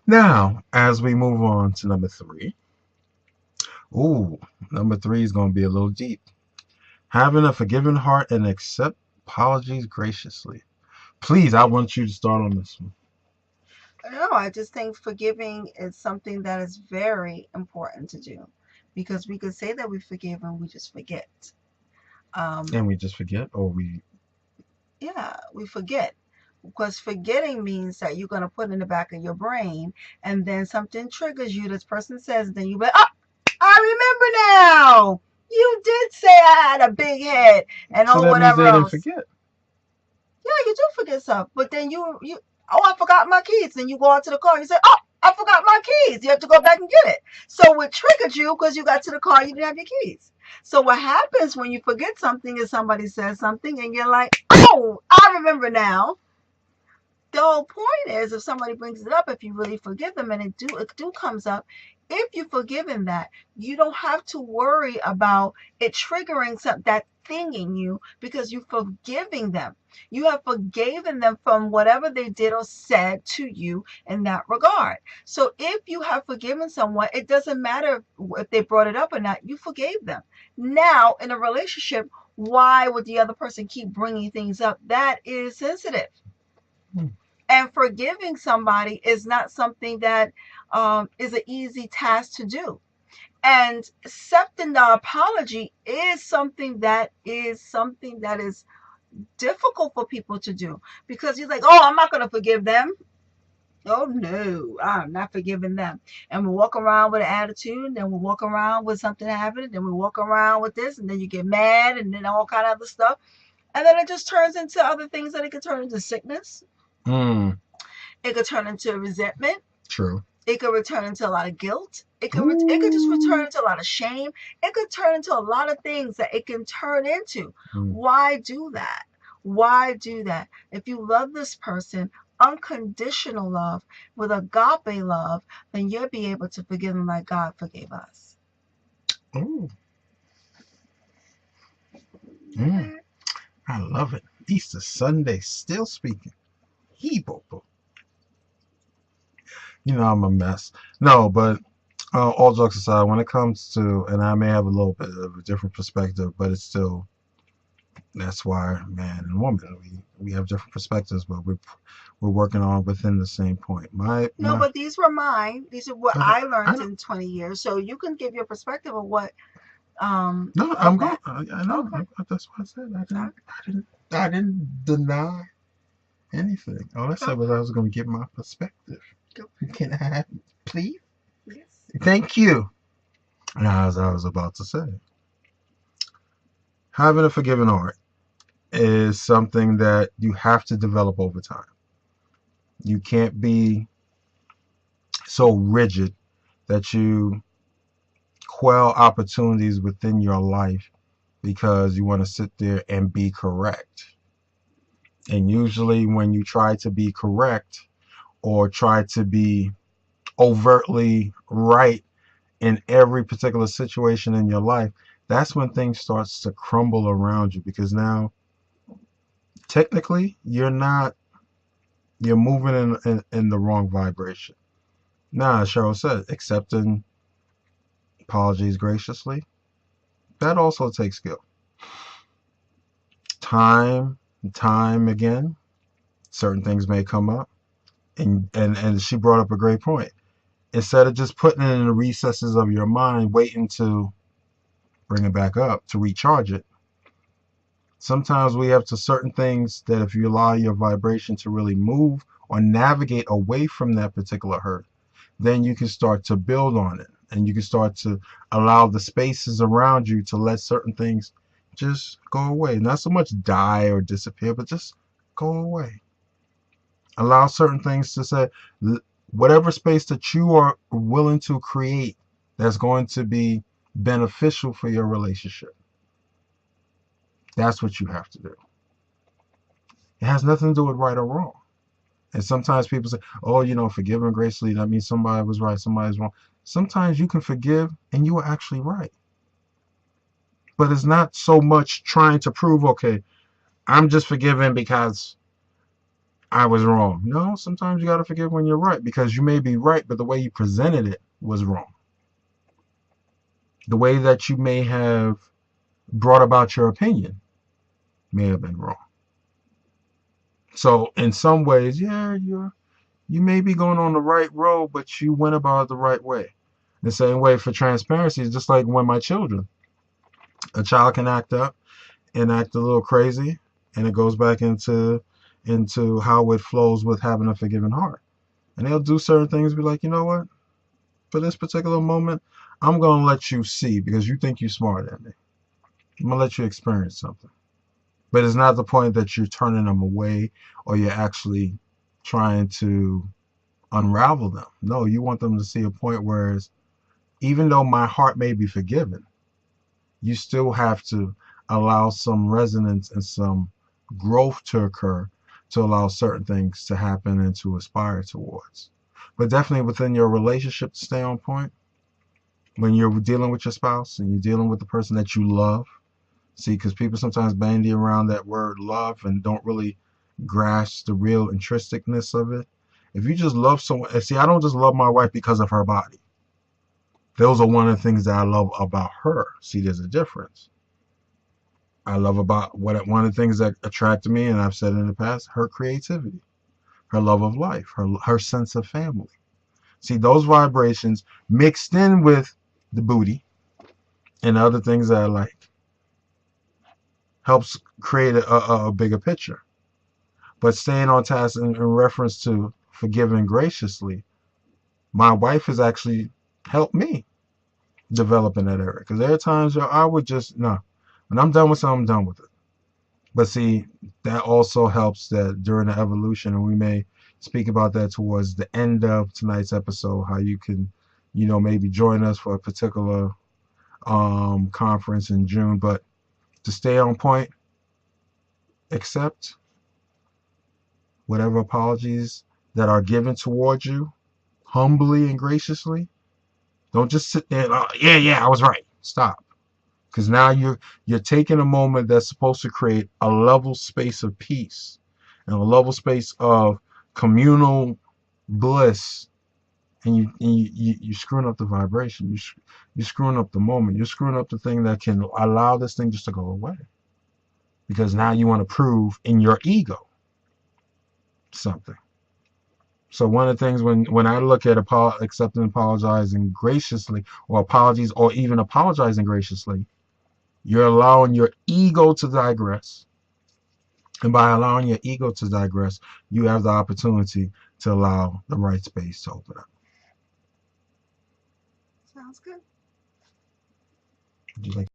Now, as we move on to number three. Ooh, number three is going to be a little deep. Having a forgiving heart and accept apologies graciously. Please, I want you to start on this one. No, I just think forgiving is something that is very important to do because we could say that we forgive and we just forget. Um, And we just forget, or we. yeah, we forget because forgetting means that you're going to put in the back of your brain and then something triggers you. This person says, then you be like, oh, I remember now. You did say I had a big head and So oh, that means whatever they didn't else. forget. Yeah, you do forget stuff. But then you oh, I forgot my keys. Then you go out to the car and you say, oh, I forgot my keys. You have to go back and get it. So it triggered you because you got to the car and you didn't have your keys. So what happens when you forget something is somebody says something and you're like, oh, I remember now. The whole point is if somebody brings it up, if you really forgive them and it do comes up, if you've forgiven that, you don't have to worry about it triggering that thing in you because you're forgiving them. You have forgiven them from whatever they did or said to you in that regard. So if you have forgiven someone, it doesn't matter if they brought it up or not, you forgave them. Now in a relationship, why would the other person keep bringing things up? That is sensitive, Hmm. and forgiving somebody is not something that is an easy task to do. And accepting the apology is something that is difficult for people to do because he's like, oh, I'm not going to forgive them. Oh no, I'm not forgiving them. And we walk around with an attitude, and then we walk around with something happening, then we walk around with this, and then you get mad, and then all kind of other stuff, and then it just turns into other things that it could turn into sickness. Mm, It could turn into resentment. true. It could return into a lot of guilt. It could just return Ooh. into a lot of shame. It could turn into a lot of things that it can turn into. Mm. Why do that? Why do that? If you love this person, unconditional love with agape love, then you'll be able to forgive them like God forgave us. Ooh. Mm. Okay. I love it. Easter Sunday, still speaking. He You know I'm a mess. No, but all jokes aside, when it comes to, and I may have a little bit of a different perspective, but it's still, that's why man and woman, we have different perspectives, but we're working on within the same point. No, My but these were mine. These are what okay, I I learned know. in 20 years. So you can give your perspective of what No, I'm of going. that. I know. Okay. That's what I said. Okay. I didn't deny anything. All I said was I was going to give my perspective. Can I have, please? Yes. Thank you. Now, as I was about to say, having a forgiving heart is something that you have to develop over time. You can't be so rigid that you quell opportunities within your life because you want to sit there and be correct. And usually, when you try to be correct or try to be overtly right in every particular situation in your life, that's when things starts to crumble around you because now technically you're moving in the wrong vibration. Now, as Cheryl said, accepting apologies graciously, that also takes skill. Time time again, certain things may come up. And she brought up a great point. Instead of just putting it in the recesses of your mind, waiting to bring it back up to recharge it, sometimes we have to certain things that if you allow your vibration to really move or navigate away from that particular hurt, then you can start to build on it and you can start to allow the spaces around you to let certain things just go away. Not so much die or disappear, but just go away. Allow certain things to say, whatever space that you are willing to create that's going to be beneficial for your relationship. That's what you have to do. It has nothing to do with right or wrong. And sometimes people say, oh, forgive and gracefully, that means somebody was right, somebody's wrong. Sometimes you can forgive and you are actually right. But it's not so much trying to prove, okay, I'm just forgiving because I was wrong. No, sometimes you got to forgive when you're right because you may be right, but the way you presented it was wrong. The way that you may have brought about your opinion may have been wrong. So in some ways, yeah, you may be going on the right road, but you went about it the right way. The same way for transparency is just like when my children, a child can act up and act a little crazy, and it goes back into how it flows with having a forgiving heart. And they'll do certain things, be like, you know what? For this particular moment, I'm gonna let you see because you think you're smarter than me. I'm gonna let you experience something. But it's not the point that you're turning them away or you're actually trying to unravel them. No, you want them to see a point where even though my heart may be forgiven, you still have to allow some resonance and some growth to occur to allow certain things to happen and to aspire towards. But definitely within your relationship to stay on point, when you're dealing with your spouse and you're dealing with the person that you love, see, because people sometimes bandy around that word love and don't really grasp the real intrinsicness of it. If you just love someone, and see, I don't just love my wife because of her body. Those are one of the things that I love about her. See, there's a difference. I love about one of the things that attracted me, and I've said in the past, her creativity, her love of life, her sense of family. See, those vibrations mixed in with the booty and other things that I like helps create a bigger picture. But staying on task in reference to forgiving graciously, my wife has actually helped me develop in that area. Because there are times where I would just, no, when I'm done with something, I'm done with it. But see, that also helps that during the evolution, and we may speak about that towards the end of tonight's episode, how you can, maybe join us for a particular conference in June. But to stay on point, accept whatever apologies that are given towards you humbly and graciously. Don't just sit there and, oh, yeah, I was right. Stop. Because now you're taking a moment that's supposed to create a level space of peace and a level space of communal bliss, and you're screwing up the vibration. You're screwing up the moment. You're screwing up the thing that can allow this thing just to go away. Because now you want to prove in your ego something. So one of the things when I look at accepting and apologizing graciously, or apologies, or even apologizing graciously, you're allowing your ego to digress. And by allowing your ego to digress, you have the opportunity to allow the right space to open up. Sounds good. Would you like